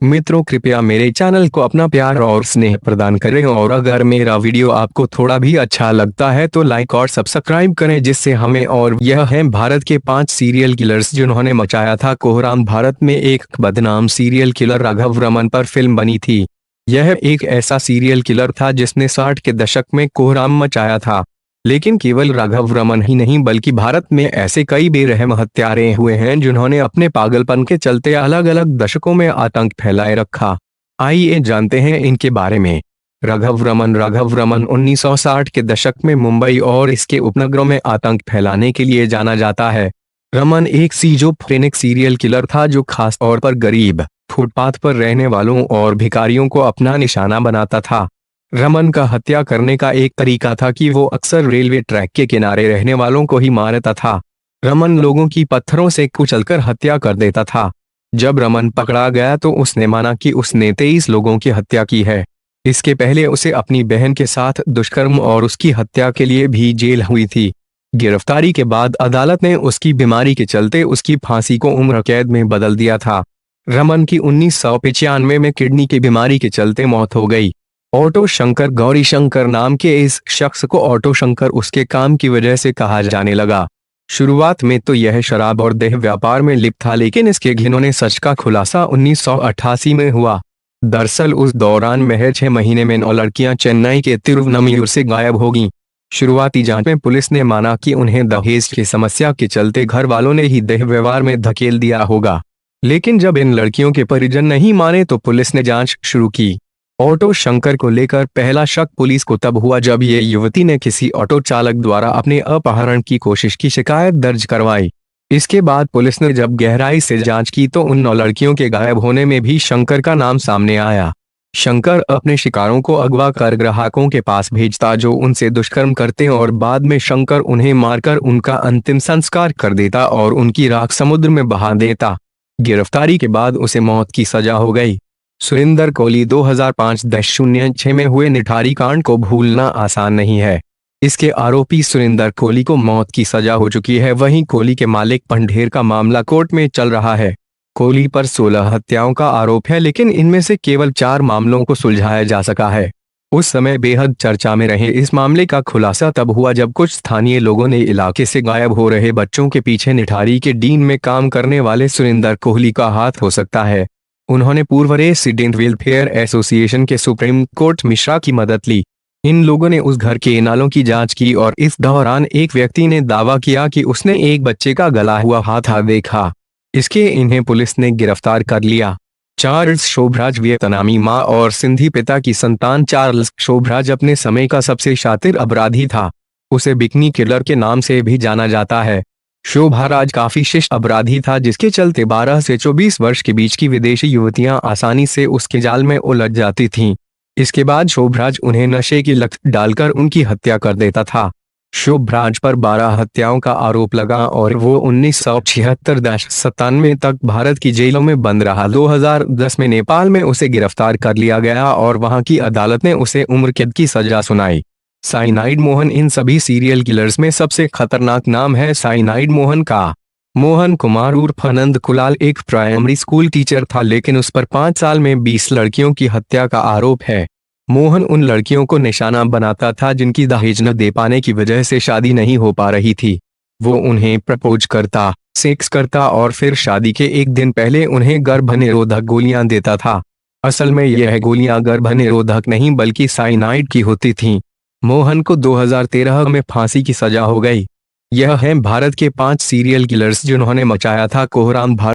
मित्रों, कृपया मेरे चैनल को अपना प्यार और स्नेह प्रदान करें और अगर मेरा वीडियो आपको थोड़ा भी अच्छा लगता है तो लाइक और सब्सक्राइब करें जिससे हमें। और यह है भारत के 5 सीरियल किलर्स जिन्होंने मचाया था कोहराम। भारत में एक बदनाम सीरियल किलर राघव रमन पर फिल्म बनी थी। यह एक ऐसा सीरियल किलर था जिसने 60 के दशक में कोहराम मचाया था। लेकिन केवल राघव रमन ही नहीं बल्कि भारत में ऐसे कई बेरहम हत्यारे हुए हैं जिन्होंने अपने पागलपन के चलते अलग अलग दशकों में आतंक फैलाए रखा। आइए जानते हैं इनके बारे में। राघव रमन 1960 के दशक में मुंबई और इसके उपनगरों में आतंक फैलाने के लिए जाना जाता है। रमन एक सीजोफ्रेनिक सीरियल किलर था जो खास तौर पर गरीब, फुटपाथ पर रहने वालों और भिखारियों को अपना निशाना बनाता था। रमन का हत्या करने का एक तरीका था कि वो अक्सर रेलवे ट्रैक के किनारे रहने वालों को ही मारता था। रमन लोगों की पत्थरों से कुचलकर हत्या कर देता था। जब रमन पकड़ा गया तो उसने माना कि उसने 23 लोगों की हत्या की है। इसके पहले उसे अपनी बहन के साथ दुष्कर्म और उसकी हत्या के लिए भी जेल हुई थी। गिरफ्तारी के बाद अदालत ने उसकी बीमारी के चलते उसकी फांसी को उम्र कैद में बदल दिया था। रमन की 1995 में किडनी की बीमारी के चलते मौत हो गई। ऑटो शंकर गौरी शंकर नाम के इस शख्स को ऑटो शंकर उसके काम की वजह से कहा जाने लगा। शुरुआत में तो यह शराब और देह व्यापार में लिप्त था, लेकिन इसके घिनौने सच का खुलासा 1988 में हुआ। दरअसल उस दौरान महज 6 महीने में 9 लड़कियां चेन्नई के तिरुवनमयूर से गायब हो गईं। शुरुआती जांच में पुलिस ने माना कि उन्हें दहेज की समस्या के चलते घर वालों ने ही देह व्यवहार में धकेल दिया होगा। लेकिन जब इन लड़कियों के परिजन नहीं माने तो पुलिस ने जांच शुरू की। ऑटो शंकर को लेकर पहला शक पुलिस को तब हुआ जब ये युवती ने किसी ऑटो चालक द्वारा अपने अपहरण की कोशिश की शिकायत दर्ज करवाई। इसके बाद पुलिस ने जब गहराई से जांच की तो उन 9 लड़कियों के गायब होने में भी शंकर का नाम सामने आया। शंकर अपने शिकारों को अगवा कर ग्राहकों के पास भेजता जो उनसे दुष्कर्म करते और बाद में शंकर उन्हें मारकर उनका अंतिम संस्कार कर देता और उनकी राख समुद्र में बहा देता। गिरफ्तारी के बाद उसे मौत की सजा हो गई। सुरिंदर कोहली 2005-06 में हुए निठारी कांड को भूलना आसान नहीं है। इसके आरोपी सुरिंदर कोहली को मौत की सजा हो चुकी है। वहीं कोहली के मालिक पंढेर का मामला कोर्ट में चल रहा है। कोहली पर 16 हत्याओं का आरोप है, लेकिन इनमें से केवल 4 मामलों को सुलझाया जा सका है। उस समय बेहद चर्चा में रहे इस मामले का खुलासा तब हुआ जब कुछ स्थानीय लोगों ने इलाके से गायब हो रहे बच्चों के पीछे निठारी के डीन में काम करने वाले सुरिंदर कोहली का हाथ हो सकता है। उन्होंने पूर्व रेसिडेंट वेलफेयर एसोसिएशन के सुप्रीम कोर्ट मिश्रा की मदद ली। इन लोगों ने उस घर के नालों की जांच की और इस दौरान एक व्यक्ति ने दावा किया कि उसने एक बच्चे का गला हुआ हाथ देखा। इसके इन्हें पुलिस ने गिरफ्तार कर लिया। चार्ल्स शोभराज वियतनामी मां और सिंधी पिता की संतान चार्ल्स शोभराज अपने समय का सबसे शातिर अपराधी था। उसे बिकनी किलर के नाम से भी जाना जाता है। शोभराज काफी शिष्ट अपराधी था, जिसके चलते 12 से 24 वर्ष के बीच की विदेशी युवतियां आसानी से उसके जाल में उलझ जाती थीं। इसके बाद शोभराज उन्हें नशे की लत डालकर उनकी हत्या कर देता था। शोभराज पर 12 हत्याओं का आरोप लगा और वो 1976-97 तक भारत की जेलों में बंद रहा। 2010 में नेपाल में उसे गिरफ्तार कर लिया गया और वहां की अदालत ने उसे उम्र कैद की सजा सुनाई। साइनाइड मोहन इन सभी सीरियल किलर्स में सबसे खतरनाक नाम है साइनाइड मोहन का। मोहन कुमार उर्फ आनंद कुलाल एक प्राइमरी स्कूल टीचर था, लेकिन उस पर 5 साल में 20 लड़कियों की हत्या का आरोप है। मोहन उन लड़कियों को निशाना बनाता था जिनकी दहेज न दे पाने की वजह से शादी नहीं हो पा रही थी। वो उन्हें प्रपोज करता, सेक्स करता और फिर शादी के एक दिन पहले उन्हें गर्भ निरोधक गोलियां देता था। असल में यह गोलियां गर्भ निरोधक नहीं बल्कि साइनाइड की होती थीं। मोहन को 2013 में फांसी की सजा हो गई। यह है भारत के 5 सीरियल किलर्स जिन्होंने मचाया था कोहराम।